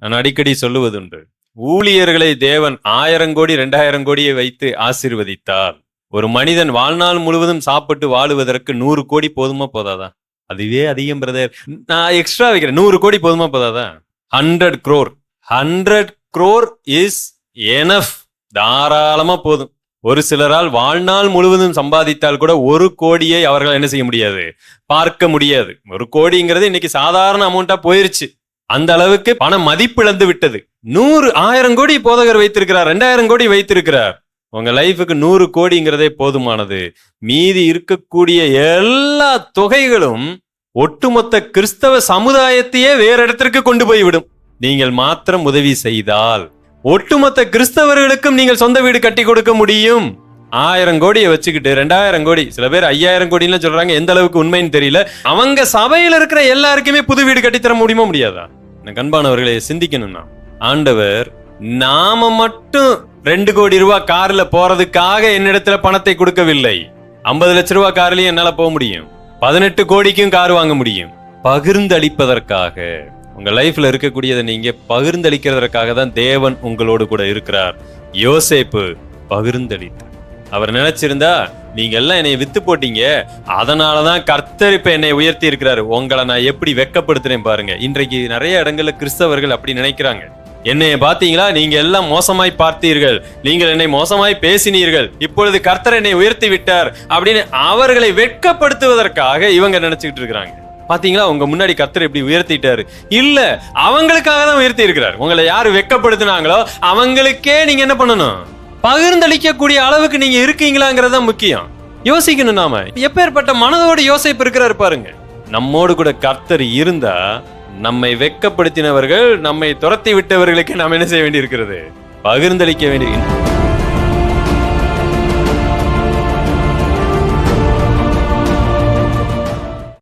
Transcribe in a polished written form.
நான் அடிக்கடி சொல்லுவதுண்டு, ஊழியர்களை தேவன் 1000 கோடி 2000 கோடியை வைத்து ஆசீர்வதித்தால் ஒரு மனிதன் வாழ்நாள் முழுவதும் சாப்பிட்டு வாழுவதற்கு 100 கோடி போதுமா போதாதா? அதுவே அதிகம் பிரதர், நான் எக்ஸ்ட்ரா வைக்கிறேன், 100 கோடி போதுமா போதாதா? 100 crore இஸ் எனஃப், தாராளமா போதும். ஒரு சிலரால் வாழ்நாள் முழுவதும் சம்பாதித்தால் கூட 1 கோடியை அவர்கள் என்ன செய்ய முடியாது, பார்க்க முடியாது. 1 கோடிங்கிறது இன்னைக்கு சாதாரண அமௌண்டா போயிருச்சு. அந்த அளவுக்கு பண மதிப்பிழந்து விட்டது. 1000 கோடி போதகர் வைத்திருக்கிறார், 2000 கோடி வைத்திருக்கிறார். உங்க லைஃபுக்கு 100 கோடிங்கிறதே போதுமானது. மீதி இருக்கக்கூடிய எல்லா தொகைகளும் ஒட்டுமொத்த கிறிஸ்தவ சமுதாயத்தையே வேற இடத்திற்கு கொண்டு போய்விடும். நீங்கள் மாத்திரம் உதவி செய்தால் ஒட்டுமொத்த கிறிஸ்தவர்களுக்கும் நீங்கள் சொந்த வீடு கட்டி கொடுக்க முடியும். 1000 கோடியை வச்சுக்கிட்டு 2000 கோடி, சில பேர் 5000 கோடின்னு சொல்றாங்க, எந்த அளவுக்கு உண்மைன்னு தெரியல. அவங்க சபையில இருக்கிற எல்லாருக்குமே புது வீடு கட்டித்தர முடியுமா முடியாதா? கண்பானவர்களை சிந்திக்கணும்னா, ஆண்டவர் நாம மட்டும் 2 கோடி ரூபாய் கார்ல போறதுக்காக என்னிடத்துல பணத்தை கொடுக்கவில்லை. 50 லட்சம் ரூபாய் கார்லயும் என்னால போக முடியும், 18 கோடிக்கும் கார் வாங்க முடியும். பகிர்ந்தளிப்பதற்காக, உங்க லைஃப்ல இருக்கக்கூடியதை நீங்க பகிர்ந்தளிக்கிறதற்காக தான் தேவன் உங்களோடு கூட இருக்கிறார். யோசேப்பு பகிர்ந்தளித்தார். அவர் நினைச்சிருந்தா, நீங்க எல்லாம் என்னை வித்து போட்டீங்க, அதனாலதான் கர்த்தர் இப்ப என்னை உயர்த்தி இருக்கிறாரு, உங்களை நான் எப்படி வெட்கப்படுத்துறேன் பாருங்க. இன்றைக்கு நிறைய இடங்கள்ல கிறிஸ்தவர்கள் அப்படி நினைக்கிறாங்க. என்னைய பாத்தீங்களா, நீங்க எல்லாம் மோசமாய் பார்த்தீர்கள், நீங்கள் என்னை மோசமாய் பேசினீர்கள், இப்பொழுது கர்த்தர் என்னை உயர்த்தி விட்டார் அப்படின்னு அவர்களை வெட்கப்படுத்துவதற்காக இவங்க நினைச்சுக்கிட்டு இருக்கிறாங்க. பாத்தீங்களா, உங்க முன்னாடி கர்த்தர் எப்படி உயர்த்திட்டாரு? இல்ல, அவங்களுக்காக தான் உயர்த்தி இருக்கிறார். உங்களை யாரு வெட்கப்படுத்தினாங்களோ அவங்களுக்கே நீங்க என்ன பண்ணணும், பகிர்ந்தளிக்கக்கூடிய அளவுக்கு நீங்க இருக்கீங்களாங்கிறது தான் முக்கியம். யோசிக்கணும். நாம எப்பேற்பட்ட மனதோடு யோசிப்பு இருக்கிறாரு பாருங்க. நம்மோடு கூட கர்த்தர் இருந்தா, நம்மை வெட்கப்படுத்தினவர்கள், நம்மை துரத்தி விட்டவர்களுக்கு நாம் என்ன செய்ய வேண்டி இருக்கிறது, பகிர்ந்தளிக்க வேண்டிய